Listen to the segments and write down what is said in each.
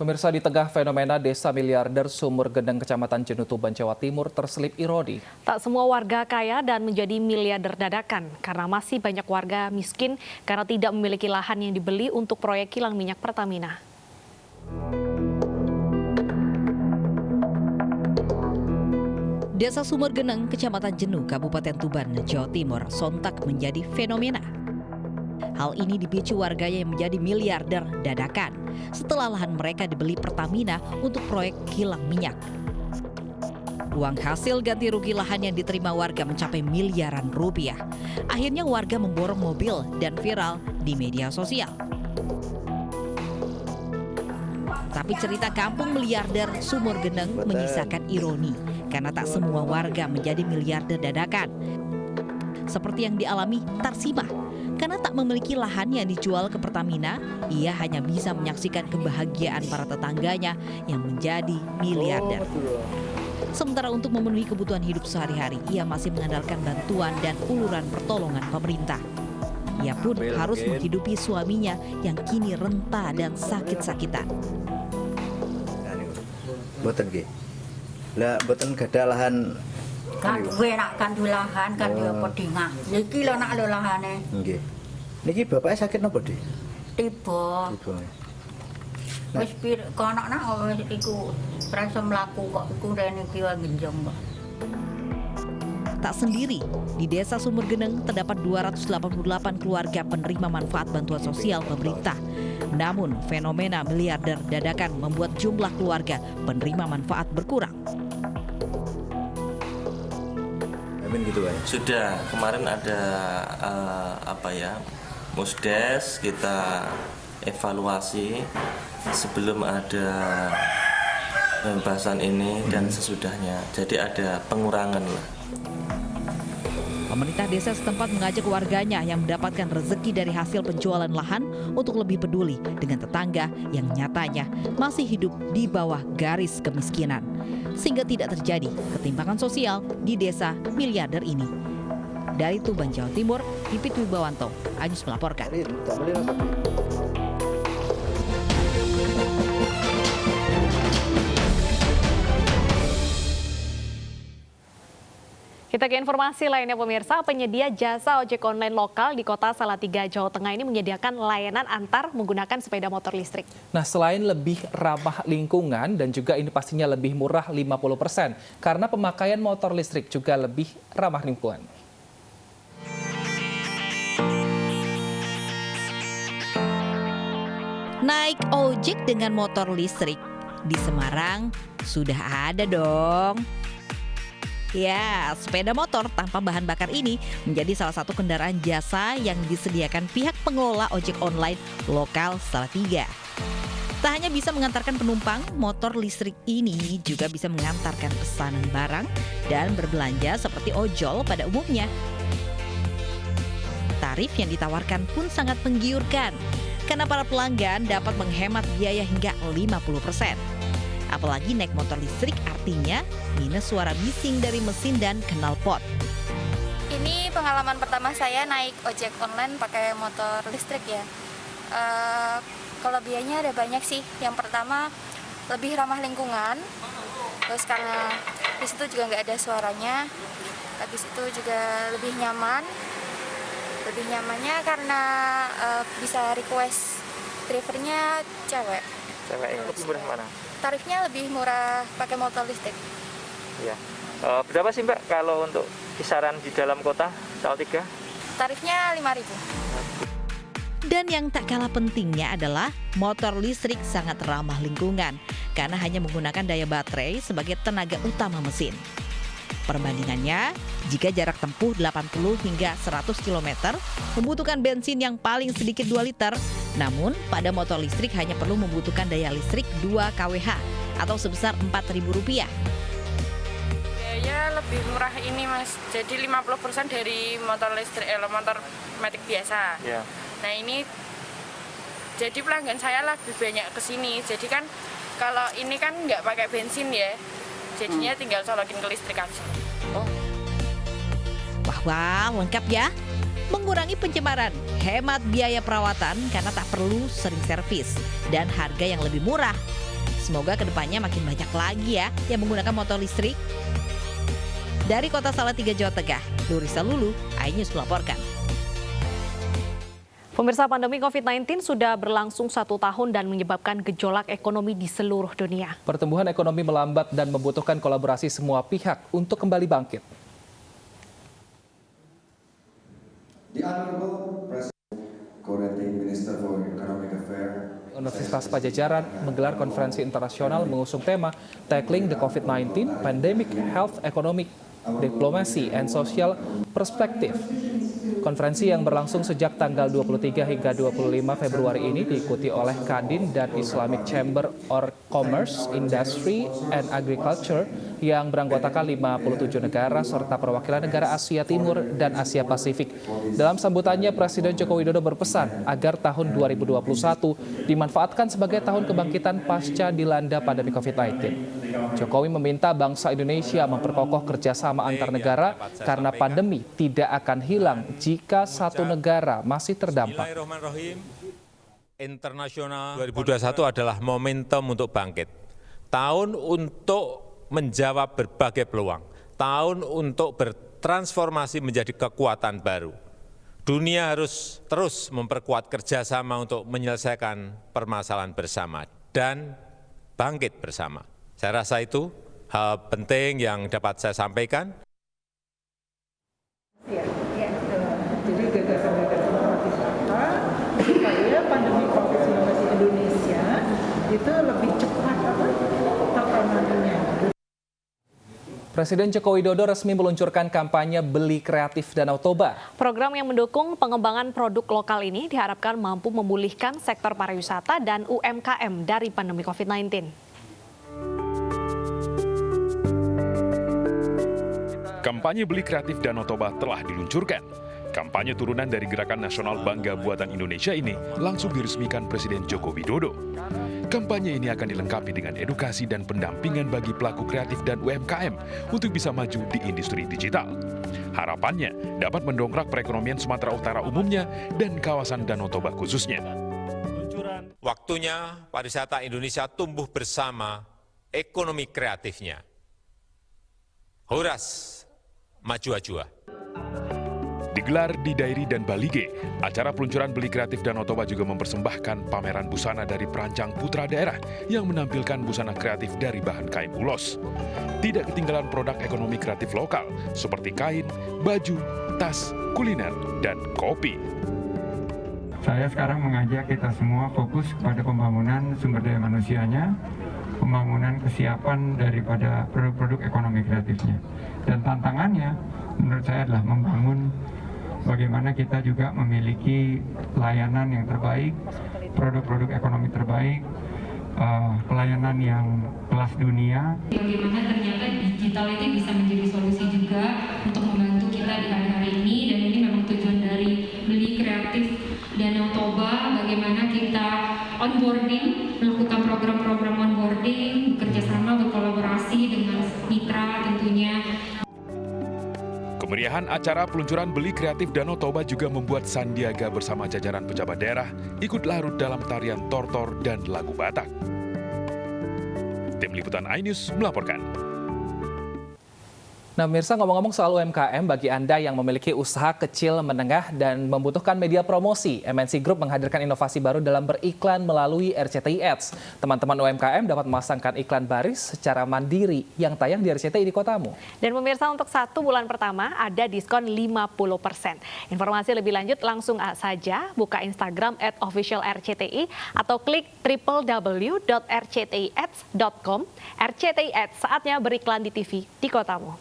Pemirsa, di tengah fenomena desa miliarder Sumur Geneng, Kecamatan Jenuh, Tuban, Jawa Timur terselip ironi. Tak semua warga kaya dan menjadi miliarder dadakan karena masih banyak warga miskin karena tidak memiliki lahan yang dibeli untuk proyek kilang minyak Pertamina. Desa Sumur Geneng, Kecamatan Jenuh, Kabupaten Tuban, Jawa Timur, sontak menjadi fenomena. Hal ini dipicu warganya yang menjadi miliarder dadakan setelah lahan mereka dibeli Pertamina untuk proyek kilang minyak. Uang hasil ganti rugi lahan yang diterima warga mencapai miliaran rupiah. Akhirnya warga memborong mobil dan viral di media sosial. Tapi cerita kampung miliarder Sumur Geneng menyisakan ironi karena tak semua warga menjadi miliarder dadakan. Seperti yang dialami Tarsima. Karena tak memiliki lahan yang dijual ke Pertamina, ia hanya bisa menyaksikan kebahagiaan para tetangganya yang menjadi miliarder. Sementara untuk memenuhi kebutuhan hidup sehari-hari, ia masih mengandalkan bantuan dan uluran pertolongan pemerintah. Ia pun harus menghidupi suaminya yang kini renta dan sakit-sakitan. Boten nggih. Lah boten gadah lahan kan gue nak kandu lahan kan dia podingah. Niki lho nak lho lahane. nggih. Niki bapaknya sakit napa, Dik? Tiba. Wis pir kono nak wis iku ora iso mlaku kok iku rene iki wae genjong kok. Tak sendiri, di Desa Sumur Geneng terdapat 288 keluarga penerima manfaat bantuan sosial pemerintah. Namun, fenomena miliarder dadakan membuat jumlah keluarga penerima manfaat berkurang. Gitu, sudah kemarin ada Musdes, kita evaluasi sebelum ada pembahasan ini dan sesudahnya, jadi ada pengurangan lah. Pemerintah desa setempat mengajak warganya yang mendapatkan rezeki dari hasil penjualan lahan untuk lebih peduli dengan tetangga yang nyatanya masih hidup di bawah garis kemiskinan, sehingga tidak terjadi ketimpangan sosial di desa miliarder ini. Dari Tuban, Jawa Timur, Pipit Wibawanto, Agus melaporkan. Kita ke informasi lainnya pemirsa, penyedia jasa ojek online lokal di kota Salatiga, Jawa Tengah ini menyediakan layanan antar menggunakan sepeda motor listrik. Nah, selain lebih ramah lingkungan dan juga ini pastinya lebih murah 50% karena pemakaian motor listrik juga lebih ramah lingkungan. Naik ojek dengan motor listrik di Semarang sudah ada dong. Ya, sepeda motor tanpa bahan bakar ini menjadi salah satu kendaraan jasa yang disediakan pihak pengelola ojek online lokal Salatiga. Tak hanya bisa mengantarkan penumpang, motor listrik ini juga bisa mengantarkan pesanan barang dan berbelanja seperti ojol pada umumnya. Tarif yang ditawarkan pun sangat menggiurkan, karena para pelanggan dapat menghemat biaya hingga 50%. Apalagi naik motor listrik artinya minus suara bising dari mesin dan knalpot. Ini pengalaman pertama saya naik ojek online pakai motor listrik ya. Kelebihannya ada banyak sih. Yang pertama lebih ramah lingkungan. Terus karena di situ juga nggak ada suaranya. Habis itu juga lebih nyaman. Lebih nyamannya karena bisa request drivernya cewek. Cewek yang lebih murah mana? Tarifnya lebih murah pakai motor listrik. Iya. Berapa sih Mbak kalau untuk kisaran di dalam kota Salatiga? Tarifnya 5.000. Dan yang tak kalah pentingnya adalah motor listrik sangat ramah lingkungan karena hanya menggunakan daya baterai sebagai tenaga utama mesin. Perbandingannya, jika jarak tempuh 80 hingga 100 km, membutuhkan bensin yang paling sedikit 2 liter, namun pada motor listrik hanya perlu membutuhkan daya listrik 2 kWh atau sebesar Rp4.000. Biaya lebih murah ini Mas, jadi 50% dari motor listrik, motor matic biasa. Ya. Nah ini, jadi pelanggan saya lebih banyak ke sini, jadi kan kalau ini kan nggak pakai bensin ya. Jadinya tinggal colokin ke listrik aja. Wah, lengkap ya. Mengurangi pencemaran, hemat biaya perawatan karena tak perlu sering servis, dan harga yang lebih murah. Semoga kedepannya makin banyak lagi ya yang menggunakan motor listrik. Dari Kota Salatiga, Jawa Tengah, Lurisa Lulu, iNews melaporkan. Pemirsa, pandemi COVID-19 sudah berlangsung 1 tahun dan menyebabkan gejolak ekonomi di seluruh dunia. Pertumbuhan ekonomi melambat dan membutuhkan kolaborasi semua pihak untuk kembali bangkit. Universitas Padjadjaran menggelar konferensi internasional mengusung tema Tackling the COVID-19 Pandemic Health Economic Diplomacy and Social Perspective. Konferensi yang berlangsung sejak tanggal 23 hingga 25 Februari ini diikuti oleh Kadin dan Islamic Chamber of Commerce, Industry, and Agriculture yang beranggotakan 57 negara serta perwakilan negara Asia Timur dan Asia Pasifik. Dalam sambutannya, Presiden Joko Widodo berpesan agar tahun 2021 dimanfaatkan sebagai tahun kebangkitan pasca dilanda pandemi COVID-19. Jokowi meminta bangsa Indonesia memperkokoh kerjasama antar negara karena pandemi tidak akan hilang jika satu negara masih terdampak. Internasional 2021 adalah momentum untuk bangkit. Tahun untuk menjawab berbagai peluang. Tahun untuk bertransformasi menjadi kekuatan baru. Dunia harus terus memperkuat kerjasama untuk menyelesaikan permasalahan bersama dan bangkit bersama. Saya rasa itu hal penting yang dapat saya sampaikan. Jadi gagasan-gagasan pariwisata supaya pandemi COVID-19 di Indonesia itu lebih cepat tertanganinya. Presiden Joko Widodo resmi meluncurkan kampanye Beli Kreatif Danau Toba. Program yang mendukung pengembangan produk lokal ini diharapkan mampu memulihkan sektor pariwisata dan UMKM dari pandemi COVID-19. Kampanye Beli Kreatif Danau Toba telah diluncurkan. Kampanye turunan dari Gerakan Nasional Bangga Buatan Indonesia ini langsung diresmikan Presiden Joko Widodo. Kampanye ini akan dilengkapi dengan edukasi dan pendampingan bagi pelaku kreatif dan UMKM untuk bisa maju di industri digital. Harapannya dapat mendongkrak perekonomian Sumatera Utara umumnya dan kawasan Danau Toba khususnya. Waktunya pariwisata Indonesia tumbuh bersama ekonomi kreatifnya. Horas maju-ajua. Digelar di Dairi dan Balige, acara peluncuran Beli Kreatif Danau Toba juga mempersembahkan pameran busana dari perancang putra daerah yang menampilkan busana kreatif dari bahan kain ulos. Tidak ketinggalan produk ekonomi kreatif lokal seperti kain, baju, tas, kuliner, dan kopi. Saya sekarang mengajak kita semua fokus pada pembangunan sumber daya manusianya, pembangunan kesiapan daripada produk-produk ekonomi kreatifnya. Dan tantangannya menurut saya adalah membangun bagaimana kita juga memiliki layanan yang terbaik, produk-produk ekonomi terbaik, pelayanan yang kelas dunia. Bagaimana ternyata digital ini bisa menjadi solusi juga untuk membantu kita di hari-hari ini, dan ini memang tujuan dari Beli Kreatif Danau Toba, bagaimana kita onboarding, melakukan program-program onboarding, bekerjasama, berkolaborasi dengan mitra tentunya. Kemeriahan acara peluncuran Beli Kreatif Danau Toba juga membuat Sandiaga bersama jajaran pejabat daerah ikut larut dalam tarian tortor dan lagu Batak. Tim Liputan iNews melaporkan. Nah, pemirsa, ngomong-ngomong soal UMKM, bagi Anda yang memiliki usaha kecil, menengah, dan membutuhkan media promosi, MNC Group menghadirkan inovasi baru dalam beriklan melalui RCTI Ads. Teman-teman UMKM dapat memasangkan iklan baris secara mandiri yang tayang di RCTI di kotamu. Dan pemirsa, untuk 1 bulan pertama ada diskon 50%. Informasi lebih lanjut langsung saja buka Instagram @officialrcti atau klik www.rctiads.com. RCTI Ads, saatnya beriklan di TV di kotamu.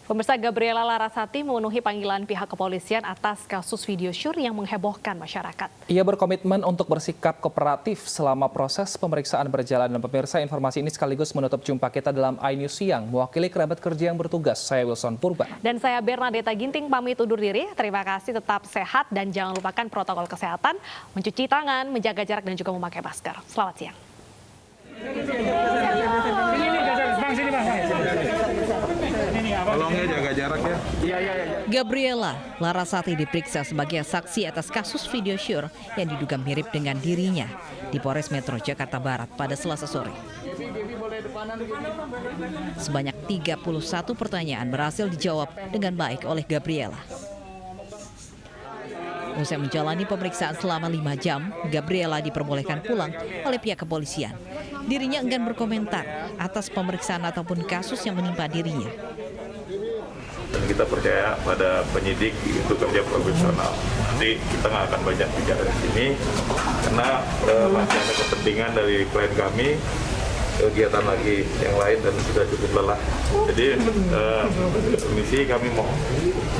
Pemirsa, Gabriela Larasati memenuhi panggilan pihak kepolisian atas kasus video syur yang menghebohkan masyarakat. Ia berkomitmen untuk bersikap kooperatif selama proses pemeriksaan berjalan. Dan pemirsa, informasi ini sekaligus menutup jumpa kita dalam iNews Siang. Mewakili kerabat kerja yang bertugas, saya Wilson Purba. Dan saya Bernadetta Ginting pamit undur diri. Terima kasih, tetap sehat dan jangan lupakan protokol kesehatan, mencuci tangan, menjaga jarak dan juga memakai masker. Selamat siang. Tolongnya jaga jarak ya. Gabriela Larasati diperiksa sebagai saksi atas kasus video syur yang diduga mirip dengan dirinya di Polres Metro Jakarta Barat pada Selasa sore. Sebanyak 31 pertanyaan berhasil dijawab dengan baik oleh Gabriela. Usai menjalani pemeriksaan selama 5 jam, Gabriela diperbolehkan pulang oleh pihak kepolisian. Dirinya enggan berkomentar atas pemeriksaan ataupun kasus yang menimpa dirinya. Dan kita percaya pada penyidik itu kerja profesional. Nanti kita nggak akan banyak bicara di sini karena masih ada kepentingan dari klien kami, kegiatan lagi yang lain dan sudah cukup lelah. Jadi misi kami mau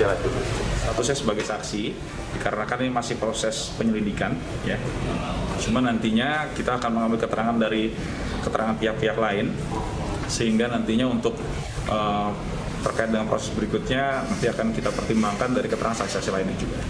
jalan dulu. Statusnya sebagai saksi dikarenakan ini masih proses penyelidikan, ya. Cuma nantinya kita akan mengambil keterangan dari keterangan pihak-pihak lain sehingga nantinya untuk terkait dengan proses berikutnya nanti akan kita pertimbangkan dari keterangan saksi-saksi lainnya juga.